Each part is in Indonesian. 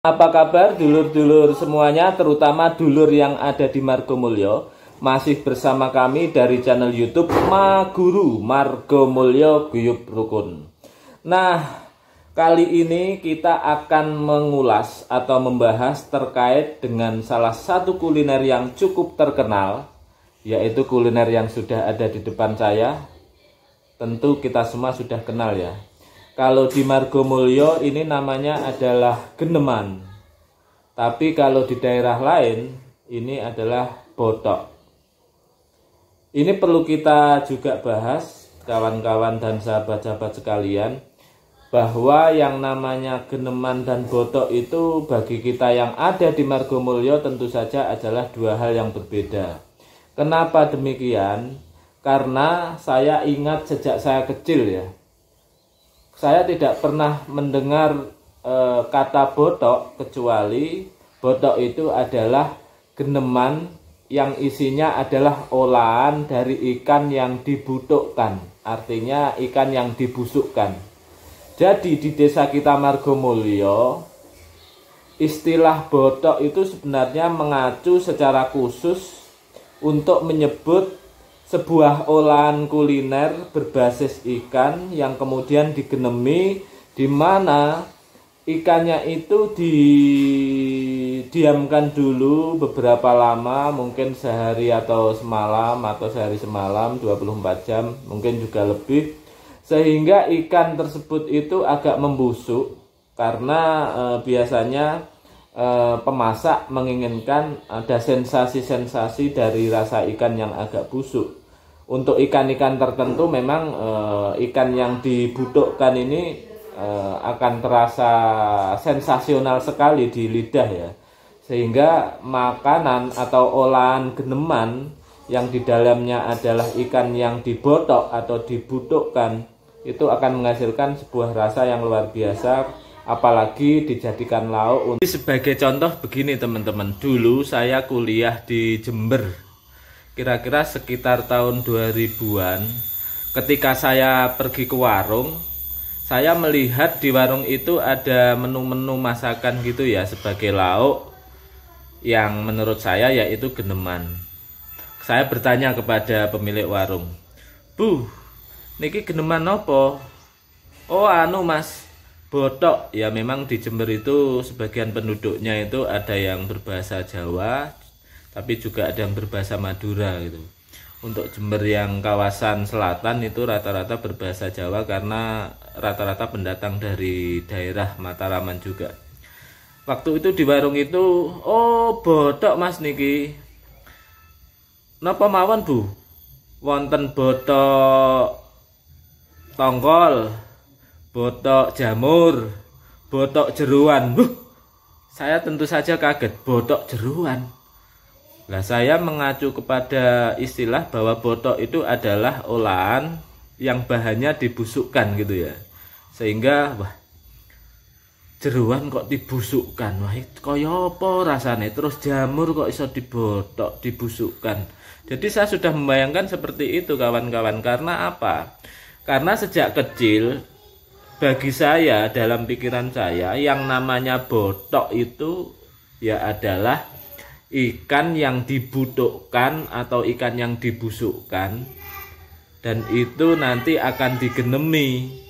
Apa kabar dulur-dulur semuanya, terutama dulur yang ada di Margomulyo? Masih bersama kami dari channel YouTube Maguru Margomulyo Guyub Rukun. Nah, kali ini kita akan mengulas atau membahas terkait dengan salah satu kuliner yang cukup terkenal, yaitu kuliner yang sudah ada di depan saya. Tentu kita semua sudah kenal ya. Kalau di Margomulyo ini namanya adalah geneman. Tapi kalau di daerah lain ini adalah botok. Ini perlu kita juga bahas, kawan-kawan dan sahabat-sahabat sekalian, bahwa yang namanya geneman dan botok itu bagi kita yang ada di Margomulyo tentu saja adalah dua hal yang berbeda. Kenapa demikian? Karena saya ingat sejak saya kecil ya, saya tidak pernah mendengar kata botok, kecuali botok itu adalah geneman yang isinya adalah olahan dari ikan yang dibutukkan, artinya ikan yang dibusukkan. Jadi di desa kita Margomulyo, istilah botok itu sebenarnya mengacu secara khusus untuk menyebut sebuah olahan kuliner berbasis ikan yang kemudian digenemi, di mana ikannya itu didiamkan dulu beberapa lama, mungkin sehari atau semalam, atau sehari semalam, 24 jam, mungkin juga lebih, sehingga ikan tersebut itu agak membusuk karena biasanya pemasak menginginkan ada sensasi-sensasi dari rasa ikan yang agak busuk. Untuk ikan-ikan tertentu memang ikan yang dibutukkan ini akan terasa sensasional sekali di lidah ya. Sehingga makanan atau olahan geneman yang di dalamnya adalah ikan yang dibotok atau dibutukkan itu akan menghasilkan sebuah rasa yang luar biasa, apalagi dijadikan lauk. Sebagai contoh begini teman-teman, dulu saya kuliah di Jember, kira-kira sekitar tahun 2000-an. Ketika saya pergi ke warung, saya melihat di warung itu ada menu-menu masakan gitu ya, sebagai lauk yang menurut saya yaitu geneman. Saya bertanya kepada pemilik warung, "Bu, niki geneman apa?" "Oh anu mas, botok." Ya memang di Jember itu sebagian penduduknya itu ada yang berbahasa Jawa, tapi juga ada yang berbahasa Madura gitu. Untuk Jember yang kawasan selatan itu rata-rata berbahasa Jawa karena rata-rata pendatang dari daerah Mataraman juga. Waktu itu di warung itu, "Oh botok mas niki. Napa mawon bu? Wonten botok tongkol, botok jamur, botok jeruan." Saya tentu saja kaget, botok jeruan. Nah, saya mengacu kepada istilah bahwa botok itu adalah olahan yang bahannya dibusukkan gitu ya. Sehingga jeruan kok dibusukkan, wah itu kaya apa rasanya, terus jamur kok iso dibotok, dibusukkan. Jadi saya sudah membayangkan seperti itu kawan-kawan. Karena apa? Karena sejak kecil bagi saya, dalam pikiran saya, yang namanya botok itu ya adalah ikan yang dibutukkan atau ikan yang dibusukkan, dan itu nanti akan digenemi.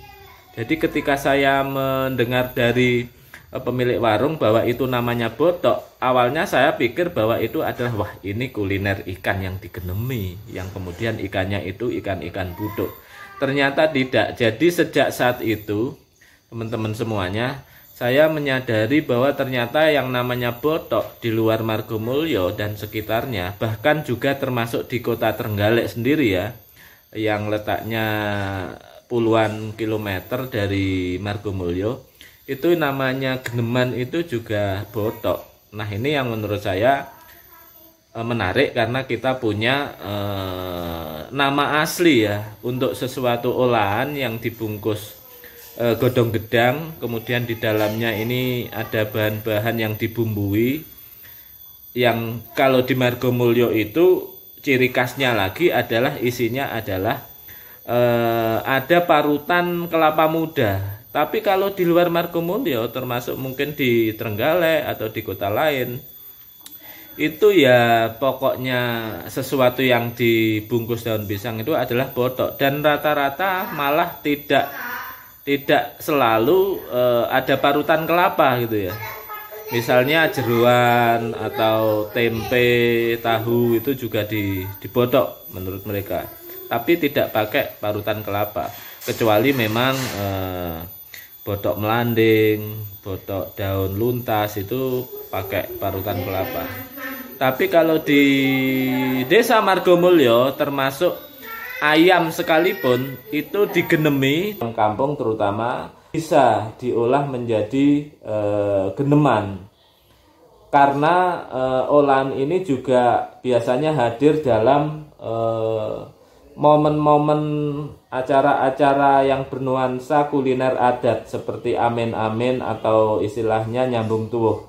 Jadi ketika saya mendengar dari pemilik warung bahwa itu namanya botok, awalnya saya pikir bahwa itu adalah wah ini kuliner ikan yang digenemi, yang kemudian ikannya itu ikan-ikan buduk. Ternyata tidak. Jadi sejak saat itu teman-teman semuanya, saya menyadari bahwa ternyata yang namanya botok di luar Margomulyo dan sekitarnya, bahkan juga termasuk di kota Trenggalek sendiri ya, yang letaknya puluhan kilometer dari Margomulyo, itu namanya geneman itu juga botok. Nah ini yang menurut saya menarik karena kita punya nama asli ya untuk sesuatu olahan yang dibungkus godong gedang, kemudian di dalamnya ini ada bahan-bahan yang dibumbui, yang kalau di Margomulyo itu ciri khasnya lagi adalah isinya adalah ada parutan kelapa muda. Tapi kalau di luar Margomulyo, termasuk mungkin di Trenggalek atau di kota lain, itu ya pokoknya sesuatu yang dibungkus daun pisang itu adalah botok, dan rata-rata malah tidak selalu ada parutan kelapa gitu ya. Misalnya jeruan atau tempe, tahu itu juga dibodok menurut mereka, tapi tidak pakai parutan kelapa, kecuali memang botok melanding, botok daun luntas itu pakai parutan kelapa. Tapi kalau di Desa Margomulyo, termasuk ayam sekalipun itu digenemi, kampung terutama bisa diolah menjadi geneman, karena olahan ini juga biasanya hadir dalam momen-momen acara-acara yang bernuansa kuliner adat seperti amin-amin atau istilahnya nyambung tuwuh.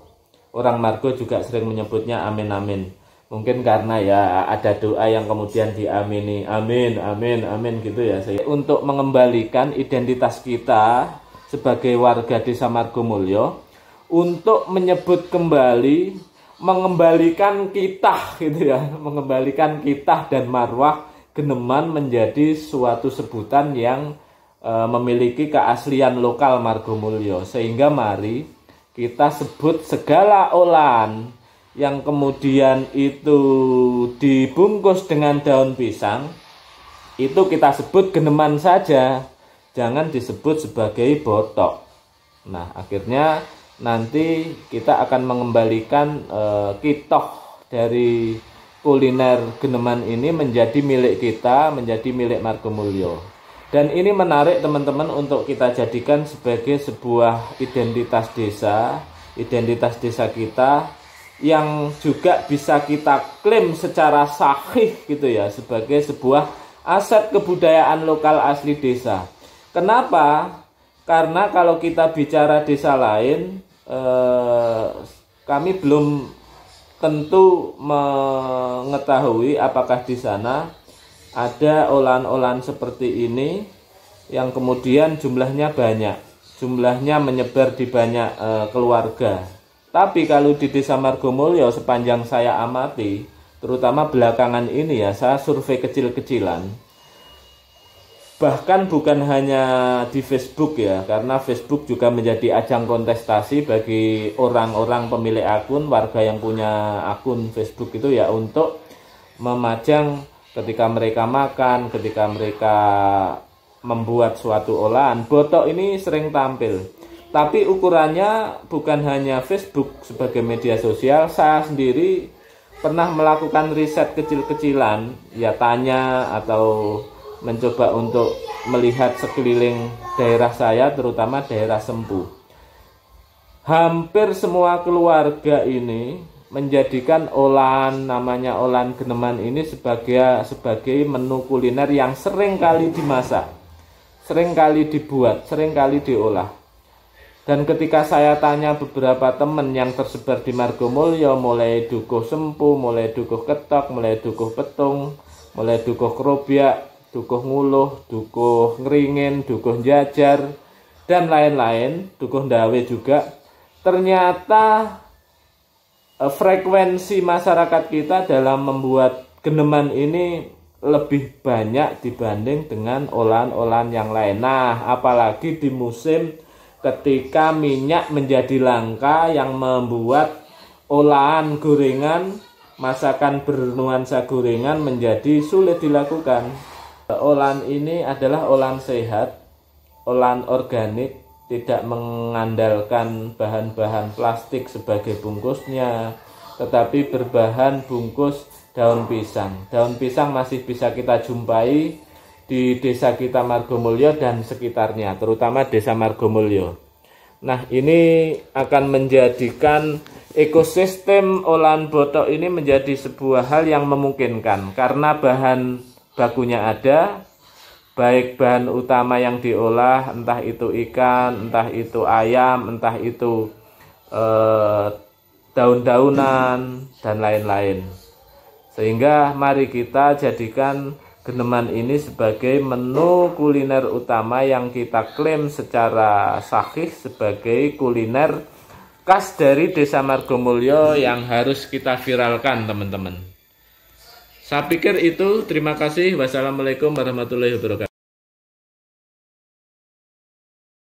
Orang Margo juga sering menyebutnya amin-amin. Mungkin karena ya ada doa yang kemudian diamini, amin, amin, amin gitu ya. Untuk mengembalikan identitas kita sebagai warga Desa Margomulyo, untuk menyebut kembali, mengembalikan kitah gitu ya, mengembalikan kitah dan marwah geneman menjadi suatu sebutan yang memiliki keaslian lokal Margomulyo. Sehingga mari kita sebut segala olahan yang kemudian itu dibungkus dengan daun pisang, itu kita sebut geneman saja, jangan disebut sebagai botok. Nah, akhirnya nanti kita akan mengembalikan kitoh dari kuliner geneman ini menjadi milik kita, menjadi milik Margomulyo. Dan ini menarik teman-teman untuk kita jadikan sebagai sebuah identitas desa kita, yang juga bisa kita klaim secara sahih gitu ya, sebagai sebuah aset kebudayaan lokal asli desa. Kenapa? Karena kalau kita bicara desa lain, kami belum tentu mengetahui apakah di sana ada olahan-olahan seperti ini yang kemudian jumlahnya banyak, jumlahnya menyebar di banyak keluarga. Tapi kalau di Desa Margomulyo, sepanjang saya amati, terutama belakangan ini ya, saya survei kecil-kecilan, bahkan bukan hanya di Facebook ya, karena Facebook juga menjadi ajang kontestasi bagi orang-orang pemilik akun, warga yang punya akun Facebook itu ya, untuk memajang ketika mereka makan, ketika mereka membuat suatu olahan, botok ini sering tampil. Tapi ukurannya bukan hanya Facebook sebagai media sosial. Saya sendiri pernah melakukan riset kecil-kecilan, ya tanya atau mencoba untuk melihat sekeliling daerah saya, terutama daerah Sempu. Hampir semua keluarga ini menjadikan olahan, namanya olahan geneman ini sebagai menu kuliner yang sering kali dimasak, sering kali dibuat, sering kali diolah. Dan ketika saya tanya beberapa teman yang tersebar di Margomulyo, mulai Dukuh Sempu, mulai Dukuh Ketok, mulai Dukuh Petung, mulai Dukuh Krobiak, Dukuh Nguluh, Dukuh Ngringin, Dukuh Jajar, dan lain-lain, Dukuh Ndawe juga, ternyata frekuensi masyarakat kita dalam membuat geneman ini lebih banyak dibanding dengan olahan-olahan yang lain. Nah, apalagi di musim ketika minyak menjadi langka, yang membuat olahan gorengan, masakan bernuansa gorengan menjadi sulit dilakukan. Olahan ini adalah olahan sehat, olahan organik, tidak mengandalkan bahan-bahan plastik sebagai bungkusnya, tetapi berbahan bungkus daun pisang. Daun pisang masih bisa kita jumpai di desa kita Margomulyo dan sekitarnya, terutama Desa Margomulyo. Nah, ini akan menjadikan ekosistem olahan botok ini menjadi sebuah hal yang memungkinkan, karena bahan bakunya ada, baik bahan utama yang diolah, entah itu ikan, entah itu ayam, entah itu daun-daunan, dan lain-lain. Sehingga mari kita jadikan Geneman ini sebagai menu kuliner utama yang kita klaim secara sahih sebagai kuliner khas dari Desa Margomulyo yang harus kita viralkan, teman-teman. Saya pikir itu. Terima kasih. Wassalamualaikum warahmatullahi wabarakatuh.